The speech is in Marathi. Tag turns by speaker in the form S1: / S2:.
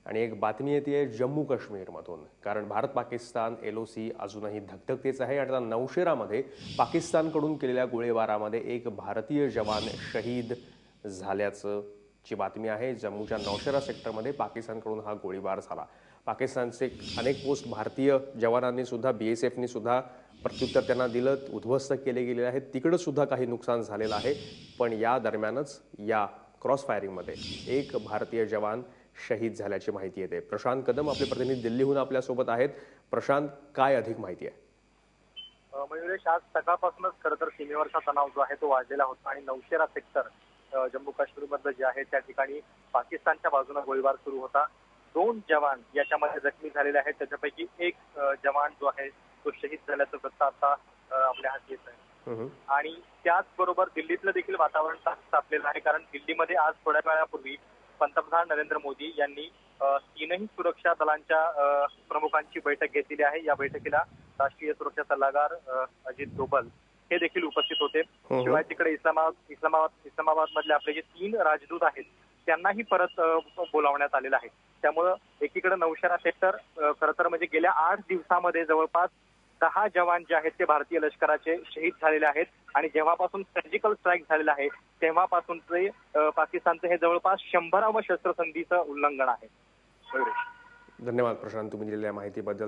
S1: आणि एक बातमी येते जम्मू काश्मीरमधून, कारण भारत पाकिस्तान LOC अजूनही धगधगतेच आहे आणि आता नौशेरामध्ये पाकिस्तानकडून केलेल्या गोळीबारामध्ये एक भारतीय जवान शहीद झाल्याचं ची बातमी आहे। जम्मूच्या नौशेरा सेक्टरमध्ये पाकिस्तानकडून हा गोळीबार झाला। पाकिस्तानचे अनेक पोस्ट भारतीय जवानांनी सुद्धा BSFनी सुद्धा प्रत्युत्तर त्यांना दिलं, उद्ध्वस्त केले गेले आहेत। तिकडे सुद्धा काही नुकसान झालेलं आहे, पण या दरम्यानच या क्रॉस फायरिंगमध्ये एक भारतीय जवान शहीद झाल्याची माहिती येते। प्रशांत कदम आपले प्रतिनिधी दिल्लीहून आपल्या सोबत आहेत। प्रशांत, काय अधिक माहिती आहे?
S2: मयुरेश, आज सकाळपासूनच खरं तर सीमेवरचा तणाव जो आहे तो वाढलेला होता आणि नौशेरा सेक्टर जम्मू काश्मीरमधलं जे आहे त्या ठिकाणी पाकिस्तानच्या बाजूने गोळीबार सुरू होता। 2 जवान याच्यामध्ये जखमी झालेले आहेत, त्याच्यापैकी एक जवान जो आहे तो शहीद झाल्याचं वृत्त आता आपल्या हाती येत आहे। आणि त्याचबरोबर दिल्लीतलं देखील वातावरण तापलेलं आहे, कारण दिल्लीमध्ये आज थोड्या वेळापूर्वी पंतप्रधान नरेंद्र मोदी यांनी 3ही सुरक्षा दलांच्या प्रमुखांची बैठक घेतलेली आहे। या बैठकीला राष्ट्रीय सुरक्षा सल्लागार अजित डोभाल हे देखील उपस्थित होते। शिवाय तिकडे इस्लामाबाद मधले आपले जे 3 राजदूत आहेत त्यांनाही परत बोलावण्यात आलेलं आहे। त्यामुळे एकीकडे नौशेरा सेक्टर खरं तर म्हणजे गेल्या 8 दिवसामध्ये जवळपास 10 जवान जे आहेत ते भारतीय लष्कराचे शहीद झालेले आहेत आणि जेव्हापासून सर्जिकल स्ट्राईक झालेला आहे तेव्हापासून ते पाकिस्तानचं हे जवळपास 100वे शस्त्रसंधीचं उल्लंघन आहे।
S1: धन्यवाद प्रशांत, तुम्ही दिलेल्या माहितीबद्दल।